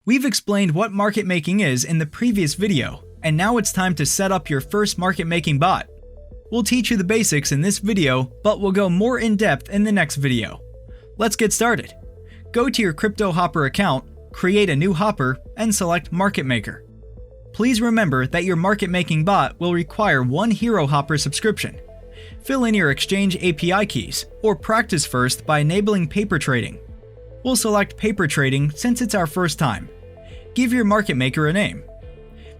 We've explained what market making is in the previous video, and now it's time to set up your first market making bot. We'll teach you the basics in this video, but we'll go more in depth in the next video. Let's get started. Go to your Cryptohopper account, create a new hopper, and select Market Maker. Please remember that your market making bot will require one Hero Hopper subscription. Fill in your exchange API keys, or practice first by enabling paper trading. We'll select paper trading since it's our first time. Give your market maker a name.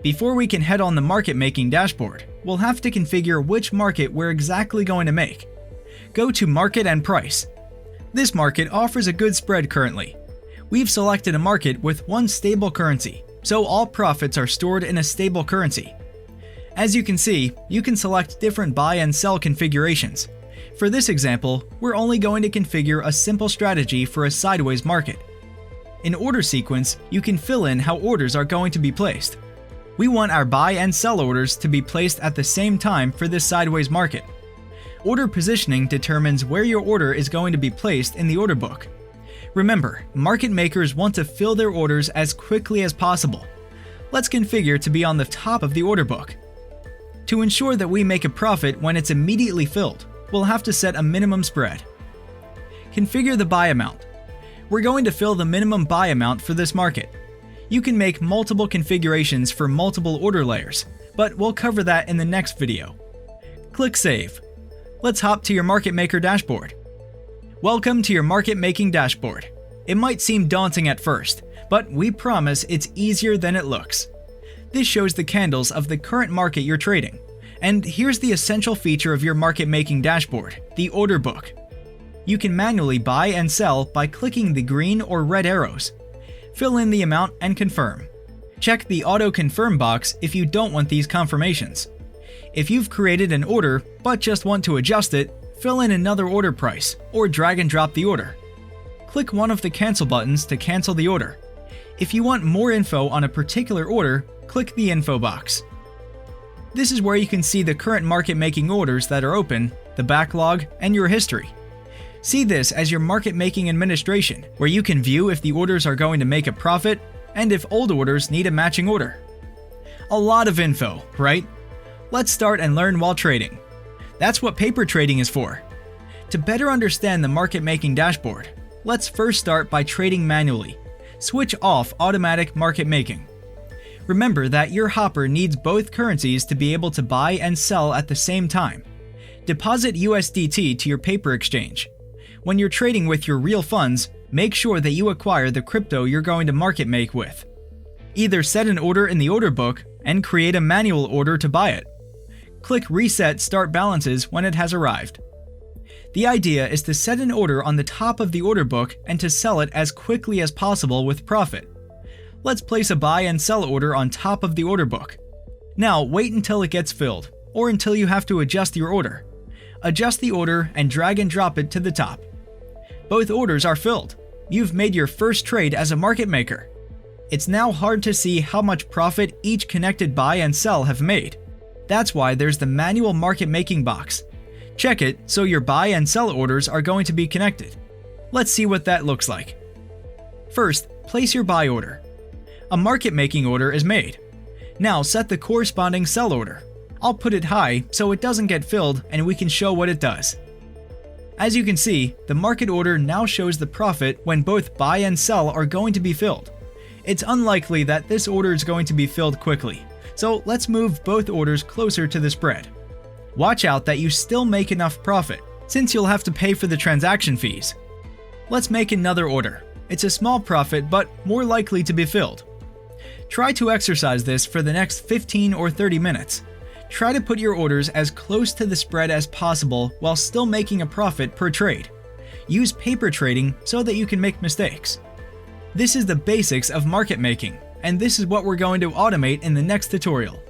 Before we can head on the market making dashboard, we'll have to configure which market we're exactly going to make. Go to Market and Price. This market offers a good spread currently. We've selected a market with one stable currency, so all profits are stored in a stable currency. As you can see, you can select different buy and sell configurations. For this example, we're only going to configure a simple strategy for a sideways market. In order sequence, you can fill in how orders are going to be placed. We want our buy and sell orders to be placed at the same time for this sideways market. Order positioning determines where your order is going to be placed in the order book. Remember, market makers want to fill their orders as quickly as possible. Let's configure to be on the top of the order book. To ensure that we make a profit when it's immediately filled, we'll have to set a minimum spread. Configure the buy amount. We're going to fill the minimum buy amount for this market. You can make multiple configurations for multiple order layers, but we'll cover that in the next video. Click Save. Let's hop to your market maker dashboard. Welcome to your market making dashboard. It might seem daunting at first, but we promise it's easier than it looks. This shows the candles of the current market you're trading. And here's the essential feature of your market making dashboard, the order book. You can manually buy and sell by clicking the green or red arrows. Fill in the amount and confirm. Check the auto confirm box if you don't want these confirmations. If you've created an order but just want to adjust it, fill in another order price or drag and drop the order. Click one of the cancel buttons to cancel the order. If you want more info on a particular order, click the info box. This is where you can see the current market making orders that are open, the backlog, and your history. See this as your market making administration, where you can view if the orders are going to make a profit and if old orders need a matching order. A lot of info, right? Let's start and learn while trading. That's what paper trading is for. To better understand the market making dashboard, let's first start by trading manually. Switch off automatic market making. Remember that your hopper needs both currencies to be able to buy and sell at the same time. Deposit USDT to your paper exchange. When you're trading with your real funds, make sure that you acquire the crypto you're going to market make with. Either set an order in the order book and create a manual order to buy it. Click Reset Start Balances when it has arrived. The idea is to set an order on the top of the order book and to sell it as quickly as possible with profit. Let's place a buy and sell order on top of the order book. Now wait until it gets filled, or until you have to adjust your order. Adjust the order and drag and drop it to the top. Both orders are filled. You've made your first trade as a market maker. It's now hard to see how much profit each connected buy and sell have made. That's why there's the manual market making box. Check it so your buy and sell orders are going to be connected. Let's see what that looks like. First, place your buy order. A market making order is made. Now set the corresponding sell order. I'll put it high so it doesn't get filled and we can show what it does. As you can see, the market order now shows the profit when both buy and sell are going to be filled. It's unlikely that this order is going to be filled quickly, so let's move both orders closer to the spread. Watch out that you still make enough profit, since you'll have to pay for the transaction fees. Let's make another order. It's a small profit but more likely to be filled. Try to exercise this for the next 15 or 30 minutes. Try to put your orders as close to the spread as possible while still making a profit per trade. Use paper trading so that you can make mistakes. This is the basics of market making, and this is what we're going to automate in the next tutorial.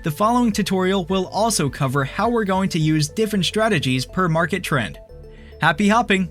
The following tutorial will also cover how we're going to use different strategies per market trend. Happy hopping!